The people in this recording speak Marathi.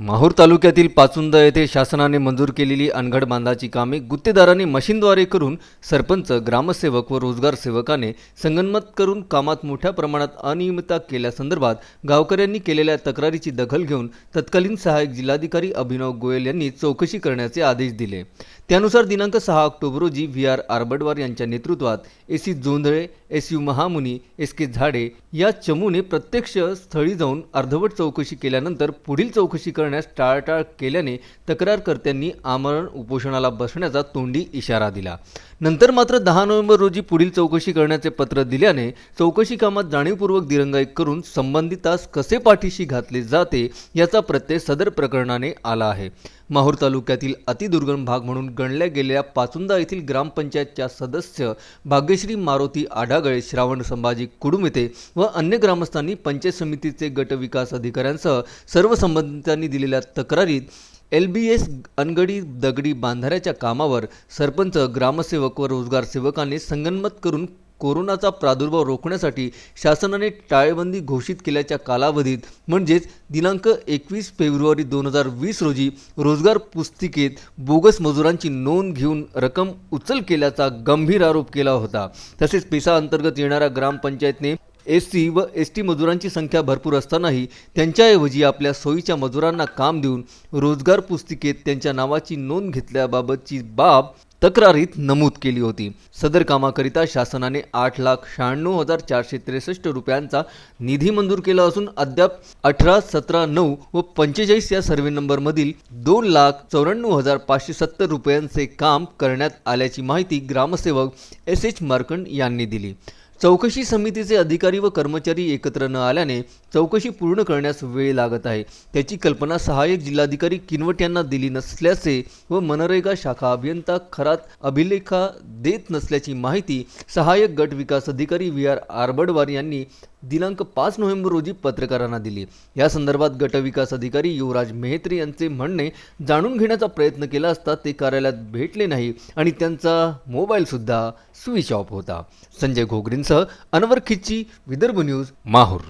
माहूर तालुक्यातील पाचुंदा येथे शासनाने मंजूर केलेली अनघड बांधाची कामे गुत्तेदारांनी मशीनद्वारे करून सरपंच, ग्रामसेवक व रोजगार सेवकाने संगनमत करून कामात मोठ्या प्रमाणात अनियमितता केल्यासंदर्भात गावकऱ्यांनी केलेल्या तक्रारीची दखल घेऊन तत्कालीन सहाय्यक जिल्हाधिकारी अभिनव गोयल यांनी चौकशी करण्याचे आदेश दिले। त्यानुसार दिनांक 6 ऑक्टोबर रोजी व्ही.आर. आरबडवार यांच्या नेतृत्वात ए.सी. जोंधळे, एस.यू. महामुनी, एस.के. झाडे या चमूने प्रत्यक्ष स्थळी जाऊन अर्धवट चौकशी केल्यानंतर पुढील चौकशी करण्यास टाळाटाळ केल्याने तक्रारकर्त्यांनी आमरण उपोषणाला बसण्याचा तोंडी इशारा दिला। नंतर मात्र 10 नोव्हेंबर रोजी पुढील चौकशी करण्याचे पत्र दिल्याने चौकशी कामात जाणीवपूर्वक दिरंगाई करून संबंधितास कसे पाठीशी घातले जाते याचा प्रत्यय सदर प्रकरणाने आला आहे। माहूर तालुक्यातील अतिदुर्गम भाग म्हणून गणल्या गेलेल्या पाचुंदा येथील ग्रामपंचायतच्या सदस्य भाग्यश्री मारुती आढागळे, श्रावण संभाजी कुडुमिते व अन्य ग्रामस्थांनी पंचायत समितीचे गट विकास अधिकाऱ्यांसह सर्व संबंधितांनी दिलेल्या तक्रारीत LBS अनगडी दगडी बांधाऱ्याच्या कामावर सरपंच, ग्रामसेवक व रोजगार सेवकांनी संगनमत करून कोरोनाचा प्रादुर्भाव रोखण्यासाठी शासनाने टाळेबंदी घोषित केल्याच्या कालावधीत म्हणजेच दिनांक 21 फेब्रुवारी 2020 रोजी रोजगार पुस्तिकेत बोगस मजुरांची नोंद घेऊन रक्कम उचल केल्याचा गंभीर आरोप केला होता। तसेच पेसा अंतर्गत येणाऱ्या ग्रामपंचायतने SC व ST मजुरांची संख्या भरपूर असतानाही त्यांच्याऐवजी आपल्या सोयीच्या मजुरांना काम देऊन रोजगार पुस्तिकेत त्यांच्या नावाची नोंद घेतल्याबाबतची बाब तक्रारीत नमूद केली होती। सदर कामाकरिता शासनाने 8,96,463 रुपयांचा निधी मंजूर केला असून अद्याप 18, 17, 9 व 45 या सर्वे नंबरमधील 2,94,570 रुपयांचे काम करण्यात आल्याची माहिती ग्रामसेवक SH मार्कंड यांनी दिली। चौकशी समितीचे अधिकारी व कर्मचारी एकत्र न आल्याने चौकशी पूर्ण करण्यास वेळ लागत आहे। त्याची कल्पना सहाय्यक जिल्हाधिकारी किनवट यांना दिली नसल्याचे व मनरेगा शाखा अभियंता खरात अभिलेखा देत नसल्याची माहिती सहाय्यक गट विकास अधिकारी व्ही.आर. आरबडवार यांनी दिनांक 5 नोव्हेंबर रोजी पत्रकारांना दिली। या संदर्भात गट विकास अधिकारी युवराज मेहत्रे यांचे म्हणणे जाणून घेण्याचा प्रयत्न केला असता ते कार्यालयात भेटले नाही आणि त्यांचा मोबाईल सुद्धा स्विच ऑफ होता। संजय घोगरेंसह अनवर खिच्ची, विदर्भ न्यूज, माहूर।